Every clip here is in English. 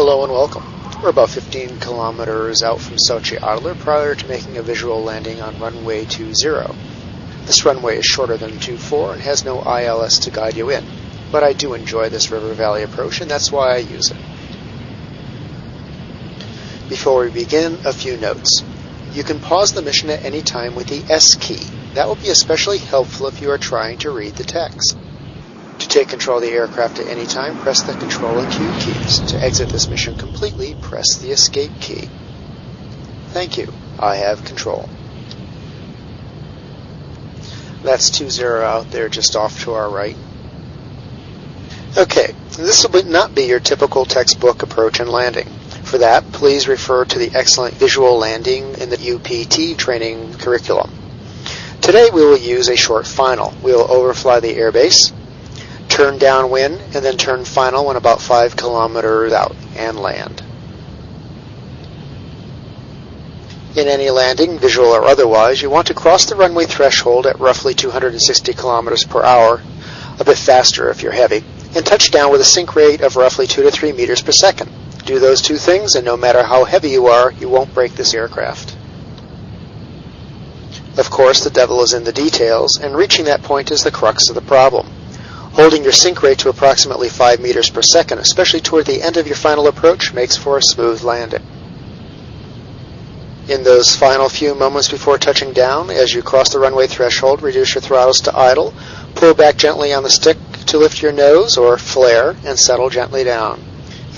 Hello and welcome. We're about 15 kilometers out from Sochi-Adler prior to making a visual landing on runway 20. This runway is shorter than 24 and has no ILS to guide you in, but I do enjoy this river valley approach and that's why I use it. Before we begin, a few notes. You can pause the mission at any time with the S key. That will be especially helpful if you are trying to read the text. To take control of the aircraft at any time, press the Control and Q keys. To exit this mission completely, press the Escape key. Thank you. I have control. That's 20 out there just off to our right. Okay, this will not be your typical textbook approach and landing. For that, please refer to the excellent visual landing in the UPT training curriculum. Today we will use a short final. We will overfly the airbase, turn downwind, and then turn final when about 5 kilometers out and land. In any landing, visual or otherwise, you want to cross the runway threshold at roughly 260 kilometers per hour, a bit faster if you're heavy, and touch down with a sink rate of roughly 2 to 3 meters per second. Do those two things, and no matter how heavy you are, you won't break this aircraft. Of course, the devil is in the details, and reaching that point is the crux of the problem. Holding your sink rate to approximately 5 meters per second, especially toward the end of your final approach, makes for a smooth landing. In those final few moments before touching down, as you cross the runway threshold, reduce your throttles to idle, pull back gently on the stick to lift your nose or flare, and settle gently down.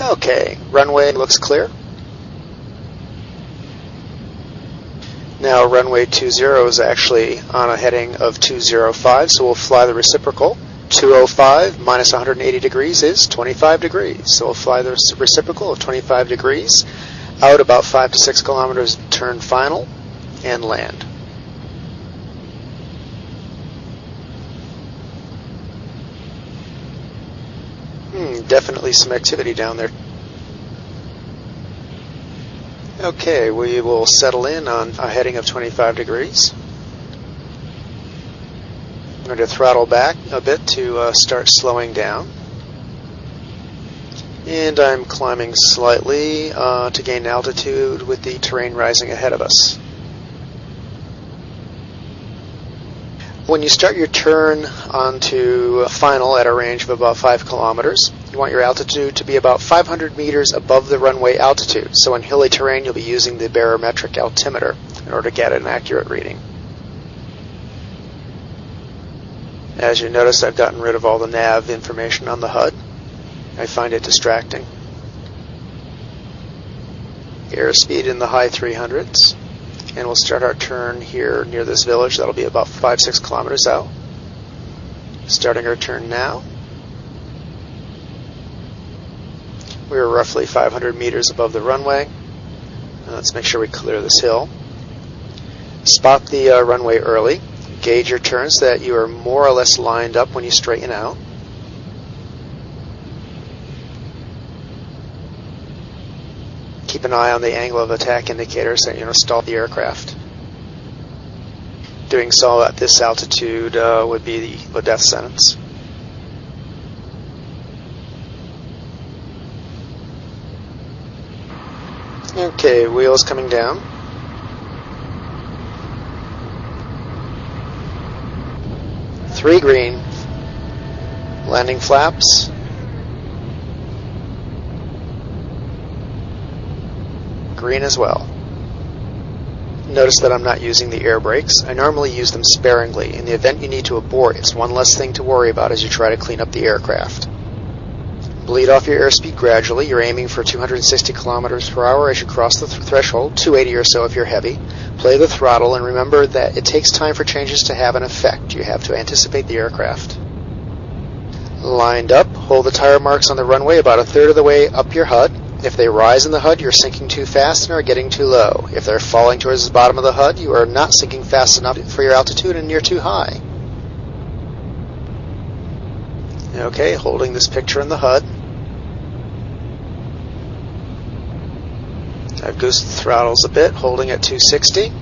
Okay, runway looks clear. Now runway 20 is actually on a heading of 205, so we'll fly the reciprocal. 205 minus 180 degrees is 25 degrees. So we'll fly the reciprocal of 25 degrees, out about 5 to 6 kilometers, turn final, and land. Definitely some activity down there. Okay, we will settle in on a heading of 25 degrees. I'm going to throttle back a bit to start slowing down. And I'm climbing slightly to gain altitude with the terrain rising ahead of us. When you start your turn onto final at a range of about 5 kilometers, you want your altitude to be about 500 meters above the runway altitude. So in hilly terrain, you'll be using the barometric altimeter in order to get an accurate reading. As you notice, I've gotten rid of all the nav information on the HUD. I find it distracting. Airspeed in the high 300s. And we'll start our turn here near this village. That'll be about 5-6 kilometers out. Starting our turn now. We're roughly 500 meters above the runway. Let's make sure we clear this hill. Spot the runway early. Gauge your turn so that you are more or less lined up when you straighten out. Keep an eye on the angle of attack indicators so that you don't stall the aircraft. Doing so at this altitude would be the death sentence. Okay, wheels coming down. Three green. Landing flaps. Green as well. Notice that I'm not using the air brakes. I normally use them sparingly. In the event you need to abort, it's one less thing to worry about as you try to clean up the aircraft. Bleed off your airspeed gradually. You're aiming for 260 kilometers per hour as you cross the threshold, 280 or so if you're heavy. Play the throttle and remember that it takes time for changes to have an effect. You have to anticipate the aircraft. Lined up, hold the tire marks on the runway about a third of the way up your HUD. If they rise in the HUD, you're sinking too fast and are getting too low. If they're falling towards the bottom of the HUD, you are not sinking fast enough for your altitude and you're too high. Okay, holding this picture in the HUD. I've goosed the throttles a bit, holding at 260.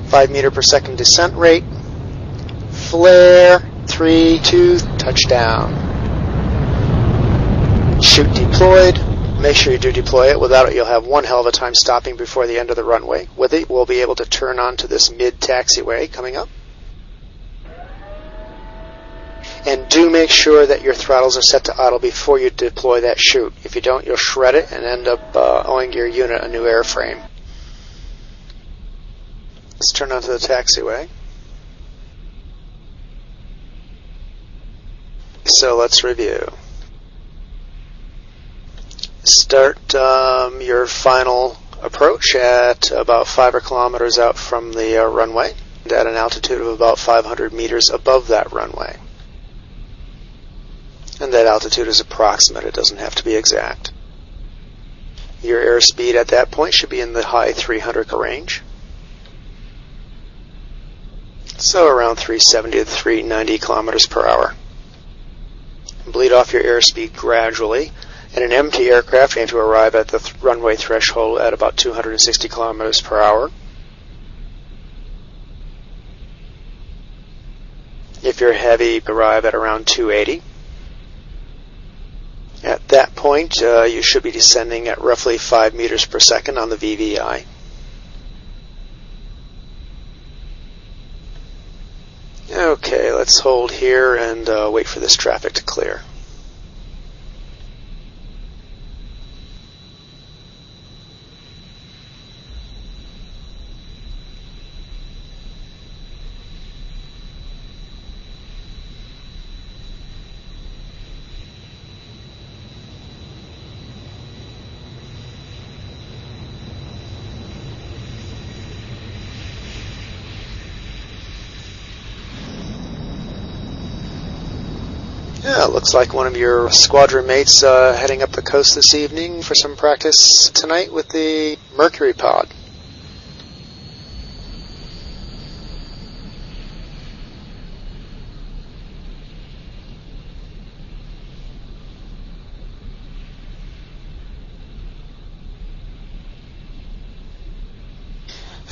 5 meter per second descent rate. Flare, 3, 2, touchdown. chute deployed. Make sure you do deploy it. Without it, you'll have one hell of a time stopping before the end of the runway. With it, we'll be able to turn onto this mid-taxiway coming up. And do make sure that your throttles are set to idle before you deploy that chute. If you don't, you'll shred it and end up owing your unit a new airframe. Let's turn onto the taxiway. So let's review. Start your final approach at about 5 kilometers out from the runway, and at an altitude of about 500 meters above that runway. And that altitude is approximate, it doesn't have to be exact. Your airspeed at that point should be in the high 300 range. So around 370 to 390 kilometers per hour. Bleed off your airspeed gradually. In an empty aircraft, aim to arrive at the runway threshold at about 260 kilometers per hour. If you're heavy, arrive at around 280. At that point, you should be descending at roughly 5 meters per second on the VVI. Okay, let's hold here and wait for this traffic to clear. Yeah, looks like one of your squadron mates heading up the coast this evening for some practice tonight with the Mercury pod.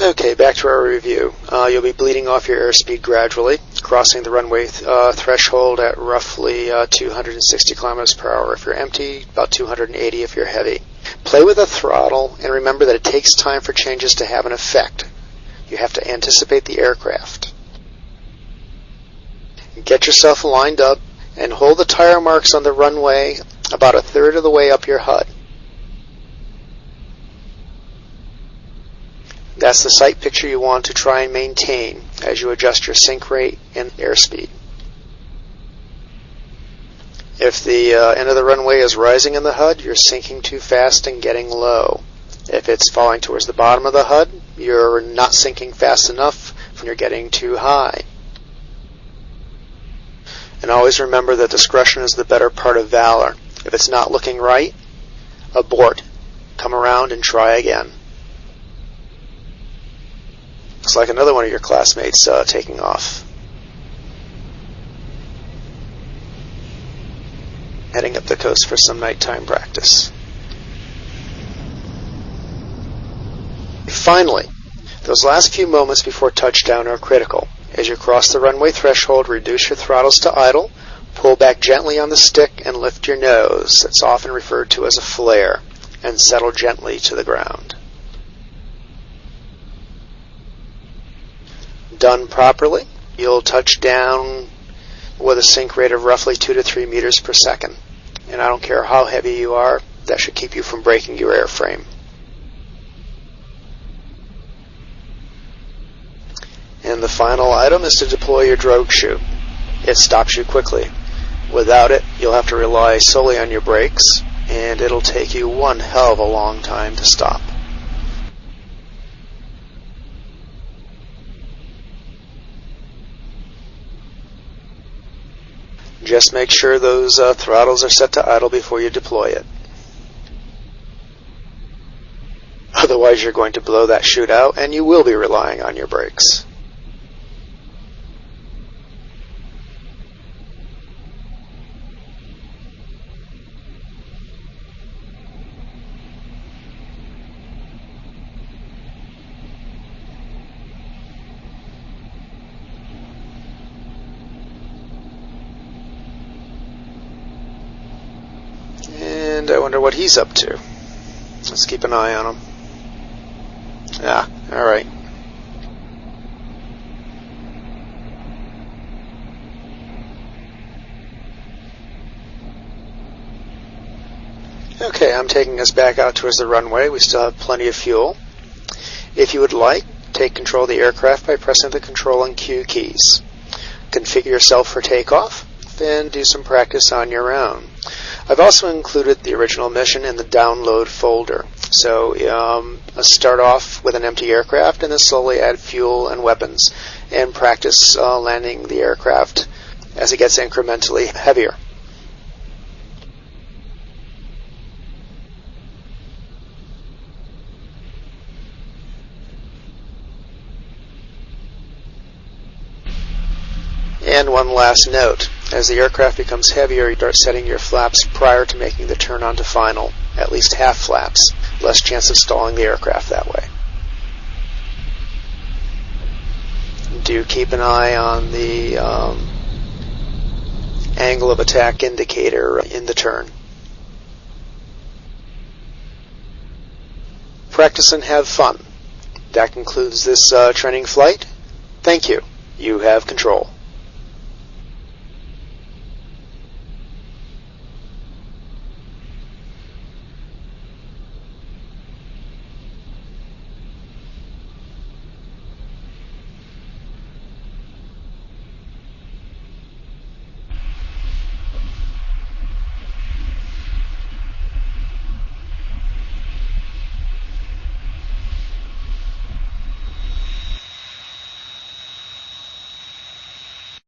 Okay, back to our review. You'll be bleeding off your airspeed gradually, crossing the runway threshold at roughly 260 kilometers per hour if you're empty, about 280 if you're heavy. Play with the throttle, and remember that it takes time for changes to have an effect. You have to anticipate the aircraft. Get yourself lined up and hold the tire marks on the runway about a third of the way up your HUD. That's the sight picture you want to try and maintain as you adjust your sink rate and airspeed. If the end of the runway is rising in the HUD, you're sinking too fast and getting low. If it's falling towards the bottom of the HUD, you're not sinking fast enough and you're getting too high. And always remember that discretion is the better part of valor. If it's not looking right, abort. Come around and try again. Looks like another one of your classmates taking off. Heading up the coast for some nighttime practice. Finally, those last few moments before touchdown are critical. As you cross the runway threshold, reduce your throttles to idle, pull back gently on the stick, and lift your nose. It's often referred to as a flare, and settle gently to the ground. Done properly, you'll touch down with a sink rate of roughly 2 to 3 meters per second. And I don't care how heavy you are, that should keep you from breaking your airframe. And the final item is to deploy your drogue chute. It stops you quickly. Without it, you'll have to rely solely on your brakes, and it'll take you one hell of a long time to stop. Just make sure those throttles are set to idle before you deploy it. Otherwise, you're going to blow that chute out, and you will be relying on your brakes. And I wonder what he's up to. Let's keep an eye on him. Ah, alright. Okay, I'm taking us back out towards the runway. We still have plenty of fuel. If you would like, take control of the aircraft by pressing the Control and Q keys. Configure yourself for takeoff, then do some practice on your own. I've also included the original mission in the download folder. So let's start off with an empty aircraft and then slowly add fuel and weapons and practice landing the aircraft as it gets incrementally heavier. And one last note, as the aircraft becomes heavier, you start setting your flaps prior to making the turn on to final, at least half flaps, less chance of stalling the aircraft that way. Do keep an eye on the angle of attack indicator in the turn. Practice and have fun. That concludes this training flight. Thank you. You have control.